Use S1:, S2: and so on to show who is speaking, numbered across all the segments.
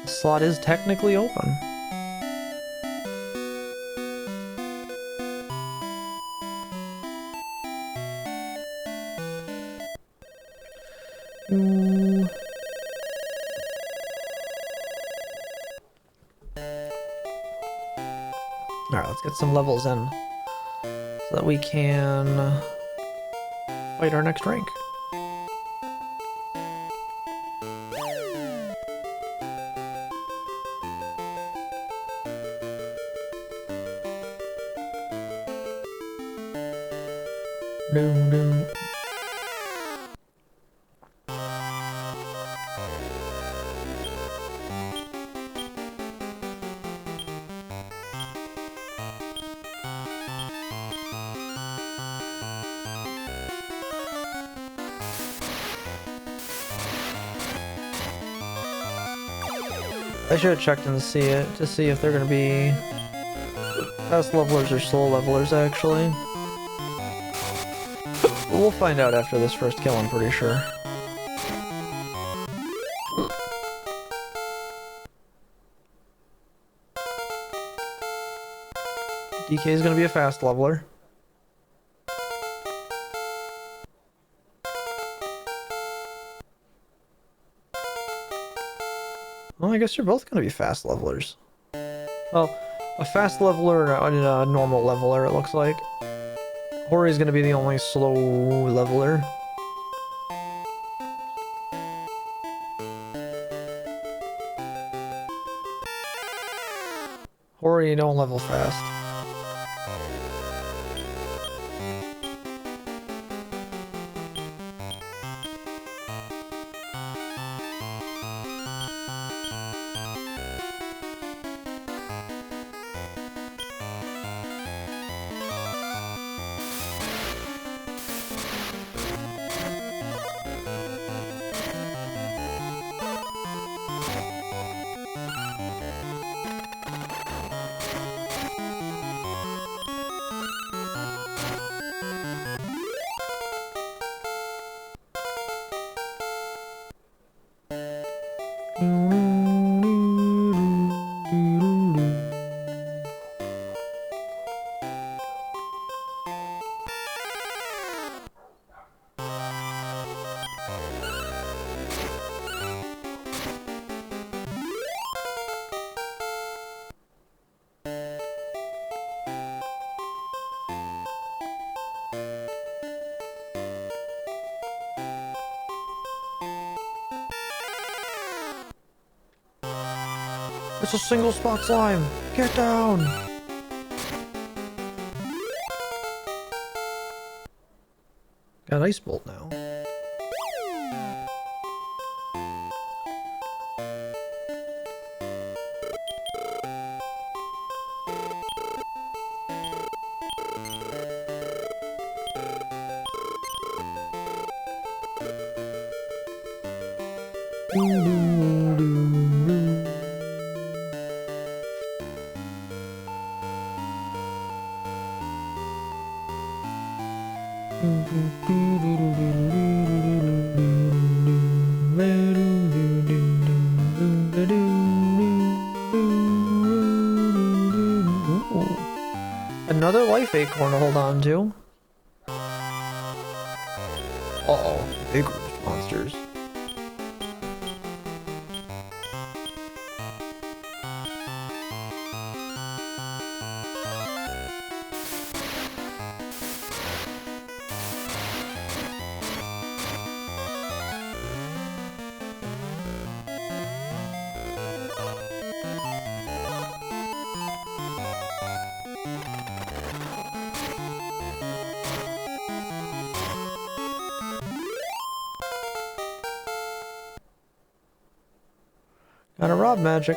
S1: The slot is technically open. Ooh. Alright, let's get some levels in so that we can fight our next rank. Doom, doom. I should have checked and see if they're gonna be fast levelers or slow levelers actually. But we'll find out after this first kill, I'm pretty sure. DK is gonna be a fast leveler. Well, I guess you're both gonna be fast levelers. Well, a fast leveler and a normal leveler, it looks like. Hori's gonna be the only slow leveler. Hori, you don't level fast. It's a single spot slime! Get down! Got Ice Bolt now. Another life acorn to hold on to. Uh-oh, big monsters. Got a Rob magic.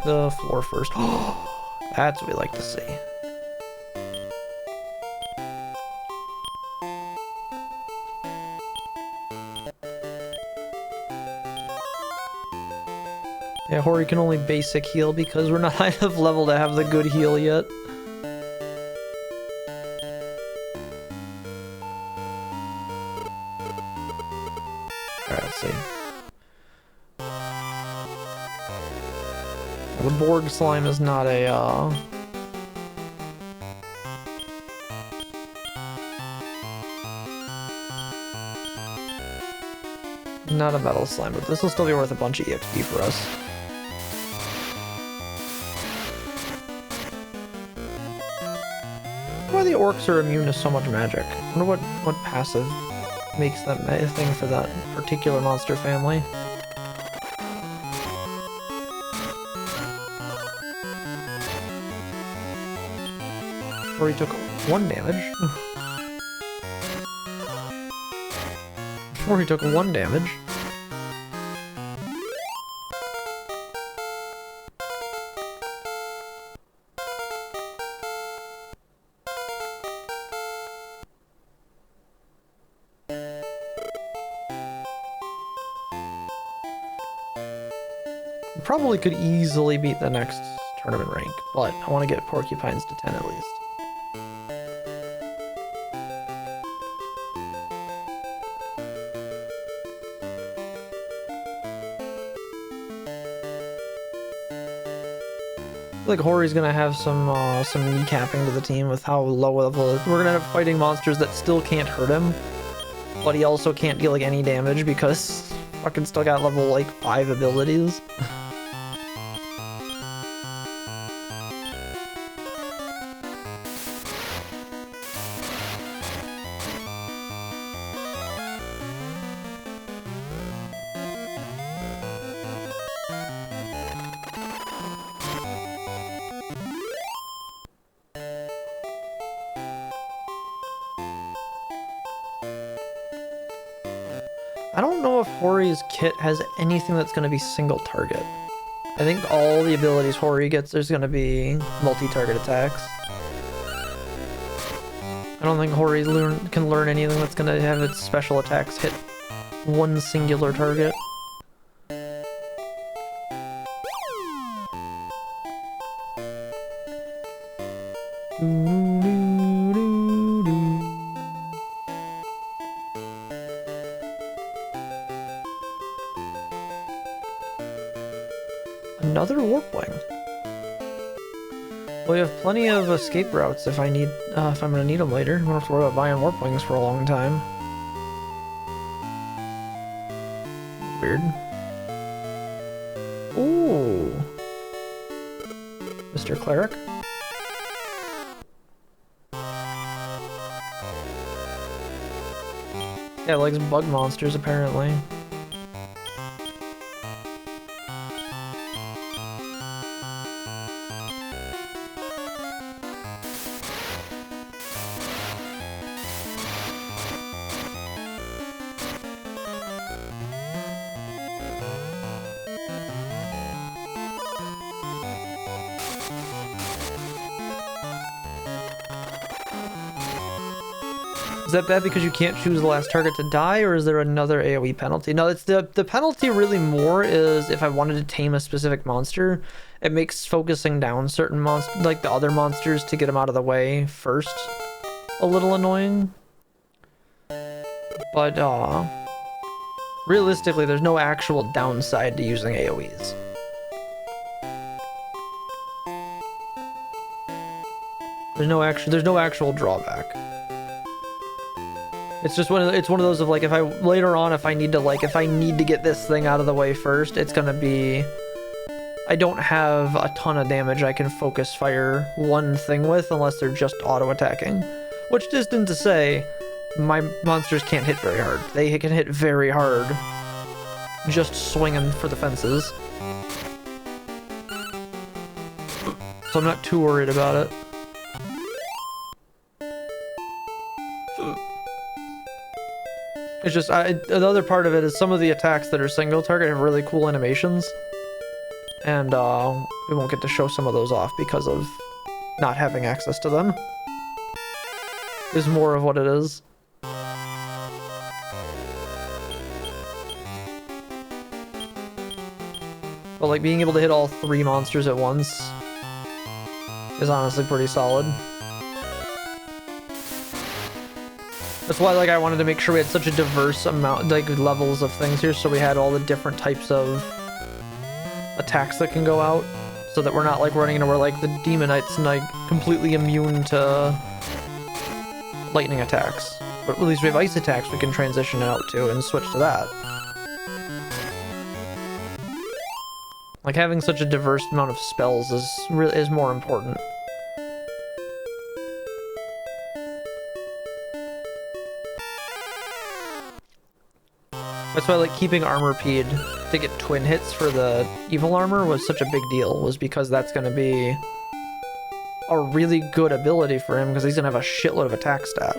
S1: the floor first. That's what we like to see. Yeah, Hori can only basic heal because we're not high enough level to have the good heal yet. Alright, let's see. The Borg slime is not a, not a metal slime, but this will still be worth a bunch of EXP for us. Why the orcs are immune to so much magic? I wonder what passive makes them a thing for that particular monster family. Where he took 1 damage. Before he took 1 damage. Probably could easily beat the next tournament rank, but I want to get Porcupines to 10 at least. I feel like Hori's gonna have some kneecapping to the team with how low level it is. We're gonna end up fighting monsters that still can't hurt him, but he also can't deal like any damage because fucking still got level like 5 abilities. I don't know if Hori's kit has anything that's going to be single target. I think all the abilities Hori gets, there's going to be multi-target attacks. I don't think Hori can learn anything that's going to have its special attacks hit one singular target. Another warp wing. Well, we have plenty of escape routes if I need, if I'm gonna need them later. I don't have to worry about buying warp wings for a long time. Weird. Ooh. Mr. Cleric. Yeah, likes bug monsters apparently. Is that bad because you can't choose the last target to die, or is there another AoE penalty? No, it's the penalty really more is if I wanted to tame a specific monster, it makes focusing down certain monsters, like the other monsters, to get them out of the way first a little annoying. But realistically, there's no actual downside to using AoEs. There's no actual drawback. It's just one of those of like, if I later on, if I need to get this thing out of the way first, it's gonna be, I don't have a ton of damage I can focus fire one thing with unless they're just auto attacking. Which isn't to say my monsters can't hit very hard. They can hit very hard just swinging for the fences. So I'm not too worried about it. It's just, the other part of it is some of the attacks that are single target have really cool animations. and we won't get to show some of those off because of not having access to them. Is more of what it is. But like being able to hit all 3 monsters at once is honestly pretty solid. That's why like I wanted to make sure we had such a diverse amount, like levels of things here, so we had all the different types of attacks that can go out, so that we're not like running into where like the Demonites like completely immune to lightning attacks. But at least we have ice attacks we can transition out to and switch to that. Like having such a diverse amount of spells is more important. That's why like keeping Armor Pede to get twin hits for the evil armor was such a big deal, was because that's going to be a really good ability for him because he's going to have a shitload of attack stat.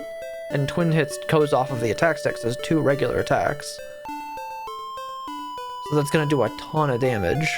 S1: And twin hits goes off of the attack stats as 2 regular attacks. So that's going to do a ton of damage.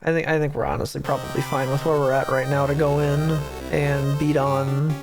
S1: I think we're honestly probably fine with where we're at right now to go in and beat on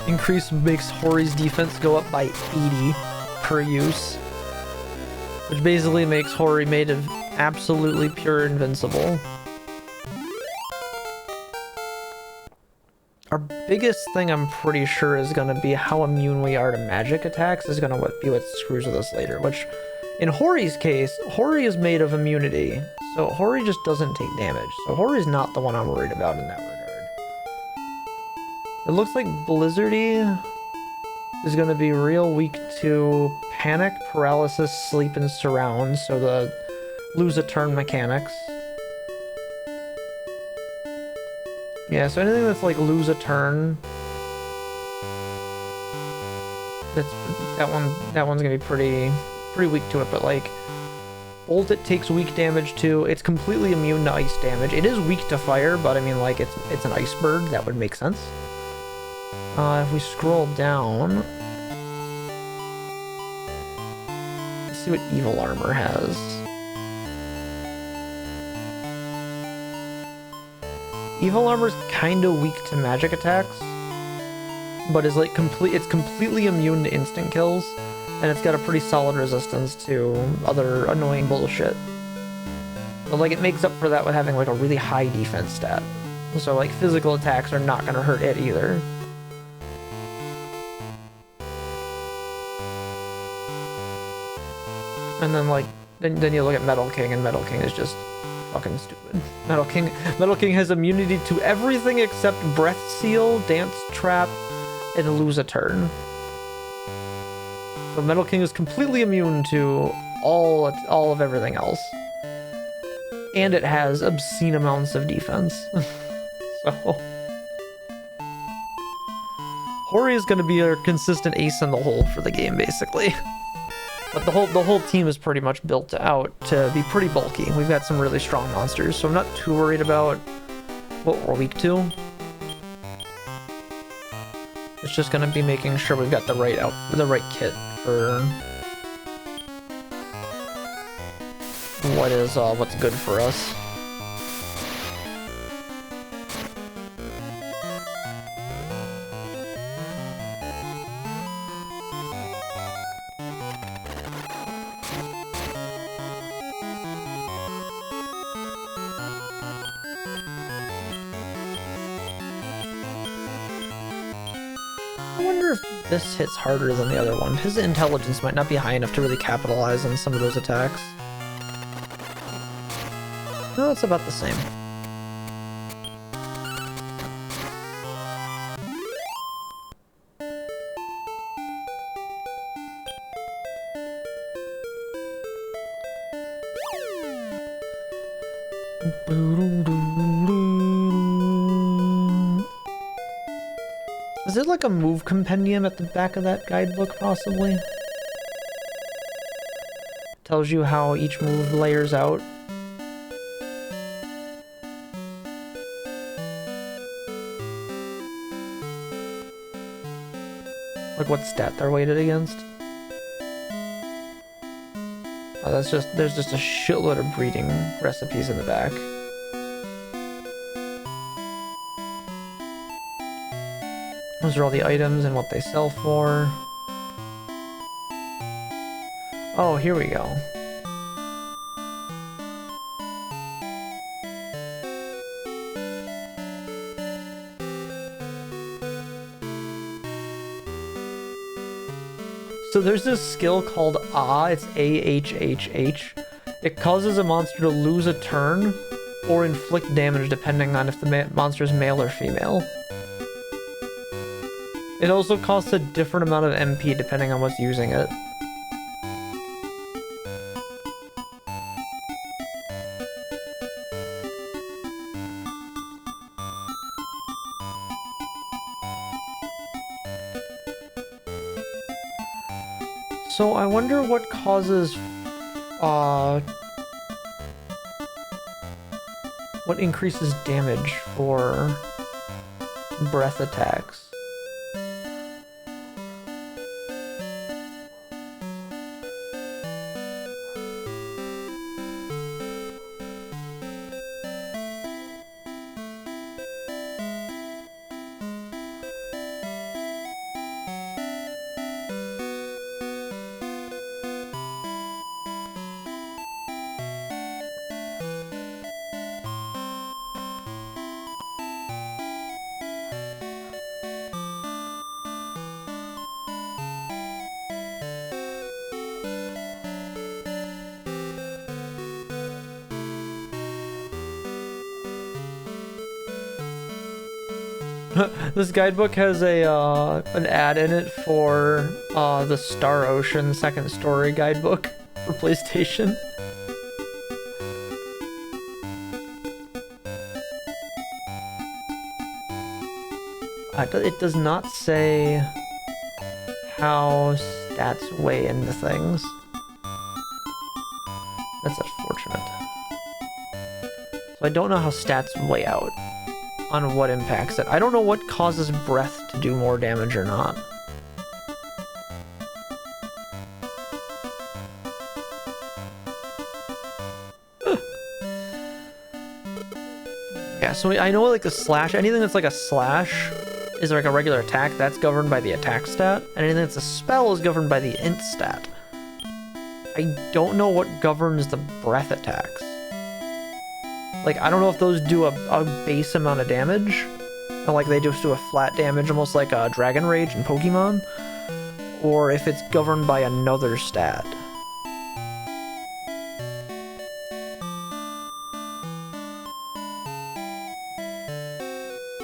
S1: increase makes Hori's defense go up by 80 per use, which basically makes Hori made of absolutely pure invincible. Our biggest thing I'm pretty sure is going to be how immune we are to magic attacks is going to be what screws with us later, which in Hori's case, Hori is made of immunity, so Hori just doesn't take damage, so Hori's not the one I'm worried about in that regard. It looks like Blizzardy is going to be real weak to Panic, Paralysis, Sleep, and Surround, so the lose a turn mechanics. Yeah, so anything that's like lose a turn, that one's gonna be pretty weak to it. But like Bolt, it takes weak damage too. It's completely immune to ice damage. It is weak to fire, but I mean like it's an ice bird. That would make sense. If we scroll down, let's see what evil armor has. Evil armor's kind of weak to magic attacks, but is like it's completely immune to instant kills, and it's got a pretty solid resistance to other annoying bullshit. But like it makes up for that with having like a really high defense stat. So like physical attacks are not gonna hurt it either. And then like then you look at Metal King, and Metal King is just fucking stupid. Metal King has immunity to everything except Breath Seal, Dance Trap, and Lose a Turn. So Metal King is completely immune to all of everything else. And it has obscene amounts of defense. So Hori is going to be a consistent ace in the hole for the game, basically. But the whole team is pretty much built out to be pretty bulky. We've got some really strong monsters, so I'm not too worried about what we're weak to. It's just gonna be making sure we've got the right kit what's good for us. This hits harder than the other one. His intelligence might not be high enough to really capitalize on some of those attacks. No, it's about the same. Is it like a move compendium at the back of that guidebook, possibly? Tells you how each move layers out. Like what stat they're weighted against. Oh, there's just a shitload of breeding recipes in the back. Those are all the items and what they sell for. Oh, here we go. So there's this skill called Ah, it's AHHH. It causes a monster to lose a turn or inflict damage depending on if the monster is male or female. It also costs a different amount of MP depending on what's using it. So I wonder what causes, what increases damage for breath attacks. This guidebook has a an ad in it for the Star Ocean Second Story guidebook for PlayStation. It does not say how stats weigh into things. That's unfortunate. So I don't know how stats weigh out on what impacts it. I don't know what causes breath to do more damage or not. Yeah, so I know like the slash, anything that's like a slash is like a regular attack, that's governed by the attack stat, and anything that's a spell is governed by the int stat. I don't know what governs the breath attacks. Like, I don't know if those do a base amount of damage, and like they just do a flat damage, almost like a Dragon Rage in Pokemon, or if it's governed by another stat.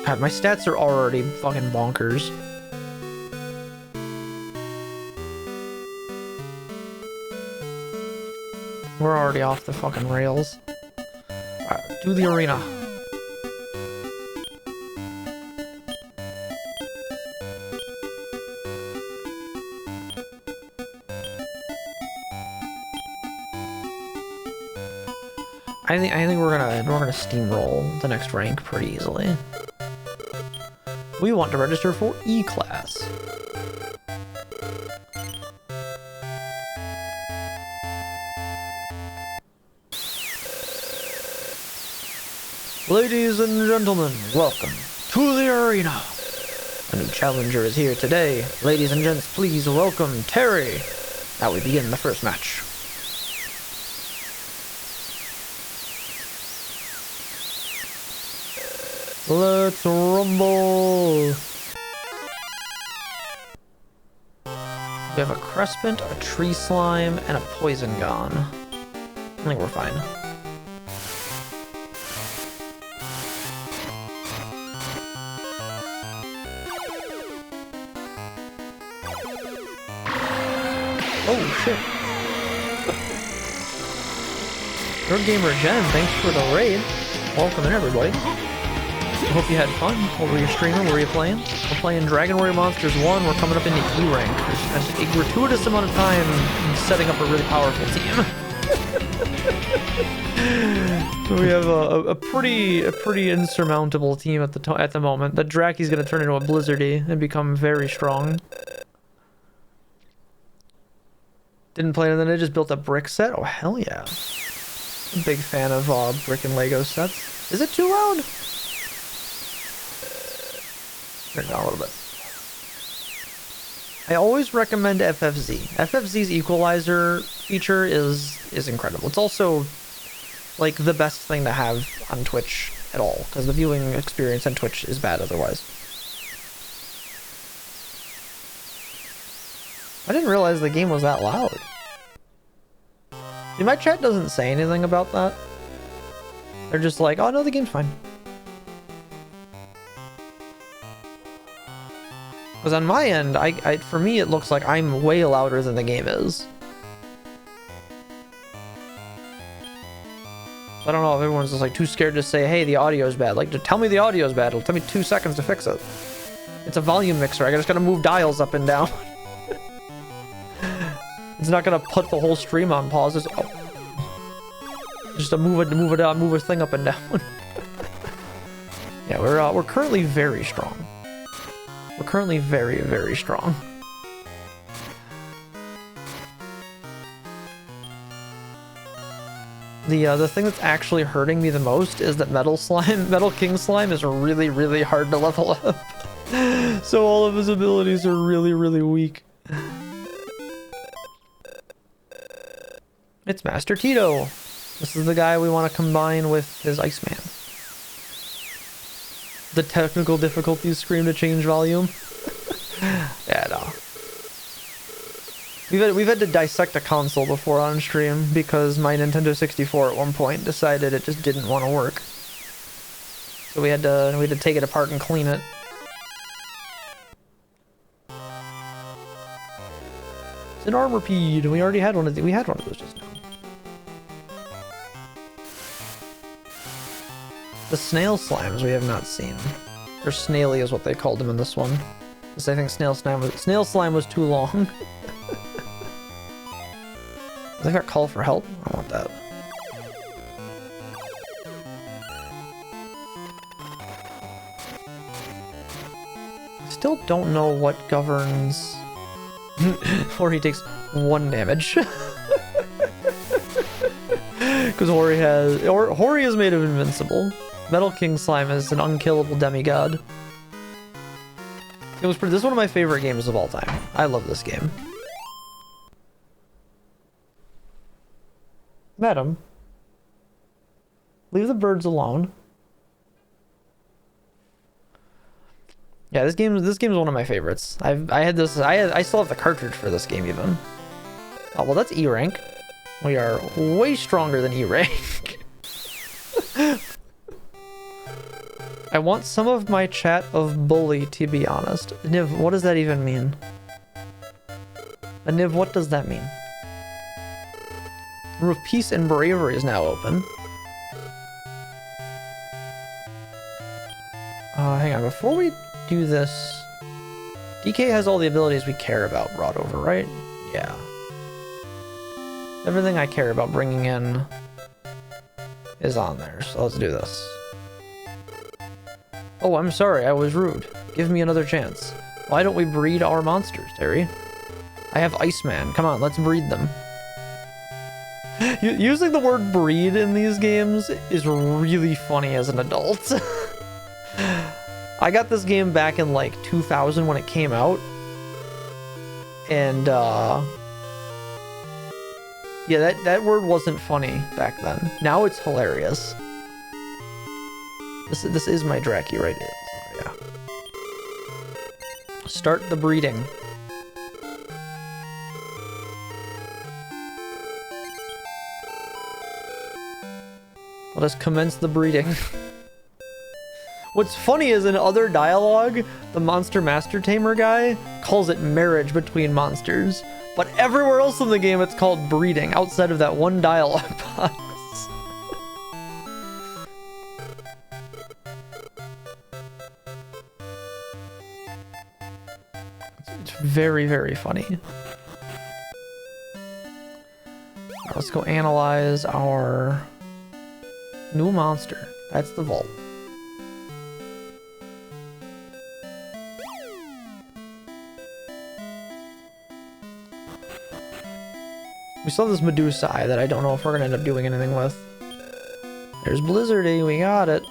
S1: God, my stats are already fucking bonkers. We're already off the fucking rails. Alright, do the arena. I think we're gonna steamroll the next rank pretty easily. We want to register for E-Class. Ladies and gentlemen, welcome to the arena. A new challenger is here today. Ladies and gents, please welcome Terry. Now we begin the first match. Let's rumble. We have a Crespant, a Tree Slime, and a Poison-Gon. I think we're fine. Oh shit. Your Gamer Jen, thanks for the raid. Welcome in, everybody. I hope you had fun. What were you streaming? What were you playing? We're playing Dragon Warrior Monsters 1. We're coming up into E rank. We spent a gratuitous amount of time setting up a really powerful team. So we have a pretty insurmountable team at the moment. The Draki's gonna turn into a Blizzardy and become very strong. Didn't play it, and then I just built a brick set. Oh hell yeah! I'm a big fan of brick and Lego sets. Is it too loud? Turn it down a little bit. I always recommend FFZ. FFZ's equalizer feature is incredible. It's also like the best thing to have on Twitch at all, because the viewing experience on Twitch is bad otherwise. I didn't realize the game was that loud. See, my chat doesn't say anything about that. They're just like, oh no, the game's fine. Because on my end, for me, it looks like I'm way louder than the game is. I don't know if everyone's just like too scared to say, hey, the audio's bad. Like, tell me the audio's bad. It'll take me 2 seconds to fix it. It's a volume mixer. I just gotta move dials up and down. It's not gonna put the whole stream on pause. Just to move a thing up and down. Yeah, we're currently very strong. We're currently very, very strong. The thing that's actually hurting me the most is that Metal King Slime is really, really hard to level up. So all of his abilities are really, really weak. It's Master Tito. This is the guy we want to combine with his Iceman. The technical difficulties scream to change volume. Yeah, no. We've had to dissect a console before on stream because my Nintendo 64 at one point decided it just didn't want to work. So we had to take it apart and clean it. It's an Armorpede. We already had one of those. We had one of those just now. The snail slimes we have not seen. Or snaily is what they called them in this one. Because I think snail slime was too long. I got call for help. I want that. I still don't know what governs. Or he takes 1 damage. Because Hori is made of invincible. Metal King Slime is an unkillable demigod. This is one of my favorite games of all time. I love this game. Madam, leave the birds alone. Yeah, this game is one of my favorites. I still have the cartridge for this game even. Oh well, that's E rank. We are way stronger than E rank. I want some of my chat of bully, to be honest. Niv, what does that even mean? Niv, what does that mean? Room of Peace and Bravery is now open. Hang on, before we do this... DK has all the abilities we care about brought over, right? Yeah. Everything I care about bringing in is on there, so let's do this. Oh, I'm sorry, I was rude. Give me another chance. Why don't we breed our monsters, Terry? I have Iceman. Come on, let's breed them. Using the word breed in these games is really funny as an adult. I got this game back in like 2000 when it came out. And yeah, that word wasn't funny back then. Now it's hilarious. This is my Draki right here. So yeah. Start the breeding. Let us commence the breeding. What's funny is in other dialogue, the Monster Master Tamer guy calls it marriage between monsters. But everywhere else in the game, it's called breeding, outside of that one dialogue box. It's very, very funny. Right, let's go analyze our new monster. That's the vault. We still have this Medusa Eye that I don't know if we're gonna end up doing anything with. There's Blizzardy, we got it.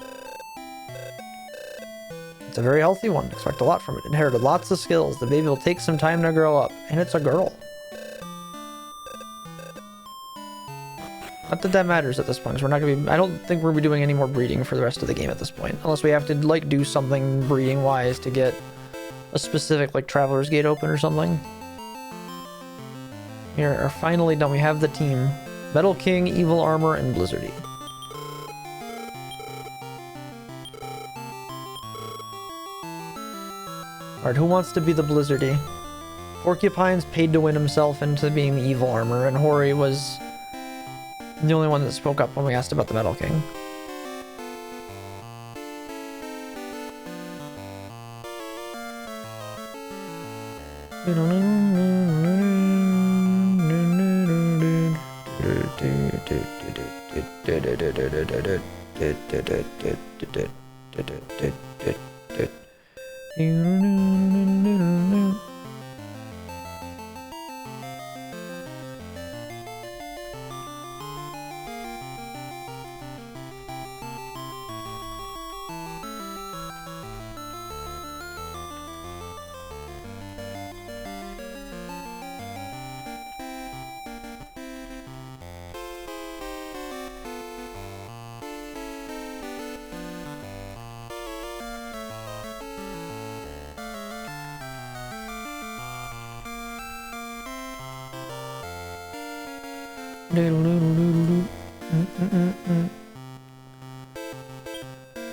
S1: It's a very healthy one. Expect a lot from it. Inherited lots of skills. The baby will take some time to grow up. And it's a girl. Not that that matters at this point, 'cause we're not gonna be... I don't think we're gonna be doing any more breeding for the rest of the game at this point. Unless we have to, like, do something breeding-wise to get a specific, like, Traveler's Gate open or something. We are finally done. We have the team. Metal King, Evil Armor, and Blizzardy. Alright, who wants to be the Blizzardy? Porcupine's paid to win himself into being the Evil Armor, and Hori was the only one that spoke up when we asked about the Metal King.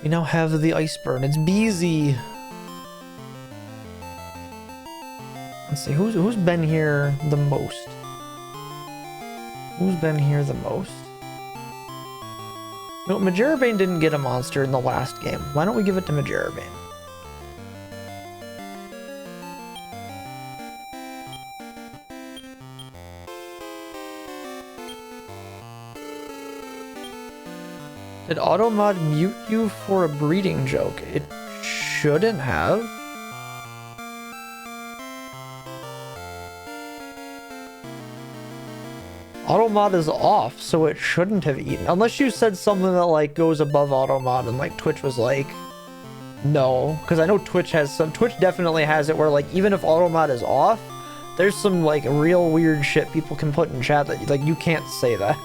S1: We now have the Iceburn. It's Beezy. Let's see, who's been here the most? Who's been here the most? No, Majerabane didn't get a monster in the last game. Why don't we give it to Majerabane? Did Automod mute you for a breeding joke? It shouldn't have. Automod is off, so it shouldn't have eaten. Unless you said something that like goes above Automod and like Twitch was like, no. Because I know Twitch has some, Twitch definitely has it where like even if Automod is off, there's some like real weird shit people can put in chat that like you can't say that.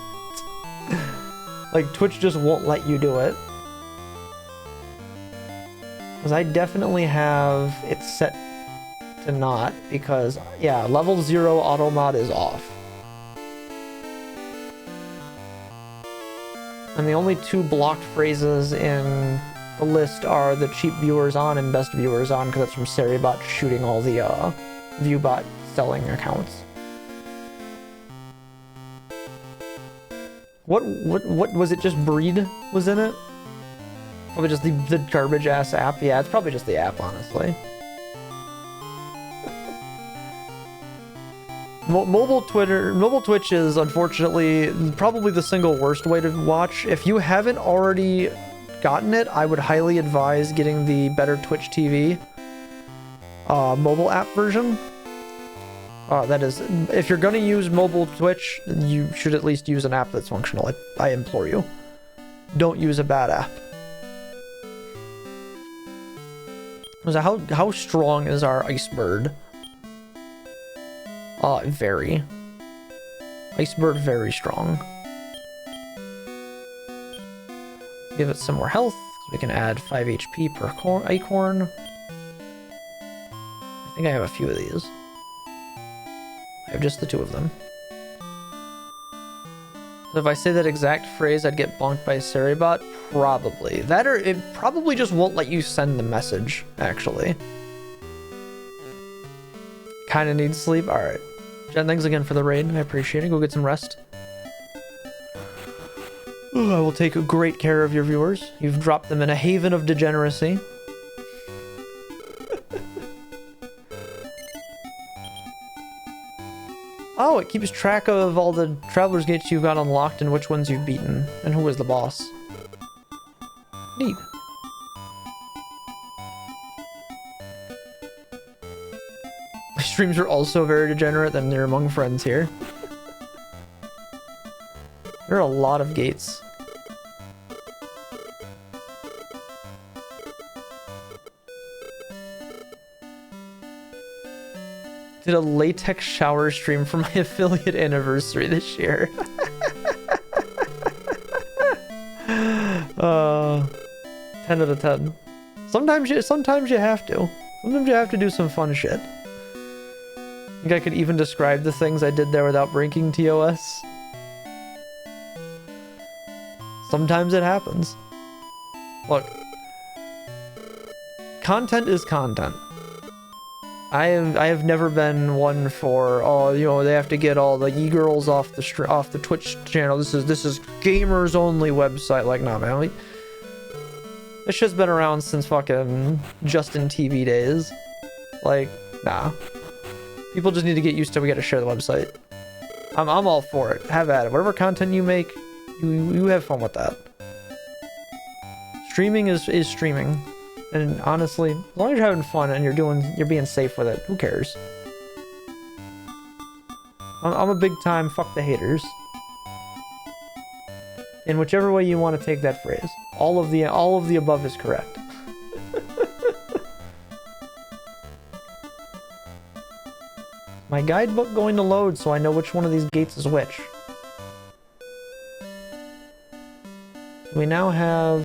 S1: Like, Twitch just won't let you do it. Because I definitely have it set to not, because, yeah, level 0 Automod is off. And the only two blocked phrases in the list are the cheap viewers on and best viewers on, because that's from Seribot shooting all the Viewbot selling accounts. What was it? Just Breed was in it? Probably just the garbage ass app. Yeah, it's probably just the app, honestly. Mobile Twitch is unfortunately probably the single worst way to watch. If you haven't already gotten it, I would highly advise getting the Better Twitch TV mobile app version. That is, if you're gonna use mobile Twitch, you should at least use an app that's functional. I implore you. Don't use a bad app. So how strong is our ice bird? Very. Ice bird, very strong. Give it some more health. We can add 5 HP per acorn. I think I have a few of these. I have just the 2 of them. So if I say that exact phrase, I'd get bonked by Seribot? Probably. That, or it probably just won't let you send the message, actually. Kinda need sleep? Alright. Jen, thanks again for the raid. I appreciate it. Go get some rest. Ooh, I will take great care of your viewers. You've dropped them in a haven of degeneracy. Oh, it keeps track of all the Traveler's Gates you've got unlocked and which ones you've beaten, and who is the boss. Neat. My streams are also very degenerate, and they're among friends here. There are a lot of gates. Did a latex shower stream for my affiliate anniversary this year. 10 out of 10. Sometimes you have to. Sometimes you have to do some fun shit. I think I could even describe the things I did there without breaking TOS. Sometimes it happens. Look. Content is content. I have never been one for, oh, you know, they have to get all the e-girls off the Twitch channel. This is gamers only website. Like, nah, man. This shit's been around since fucking Justin TV days. Like, nah. People just need to get used to we gotta share the website. I'm all for it. Have at it. Whatever content you make, you have fun with that. Streaming is streaming. And honestly, as long as you're having fun and you're being safe with it, who cares? I'm a big time fuck the haters. In whichever way you want to take that phrase. All of the above is correct. My guidebook going to load so I know which one of these gates is which. We now have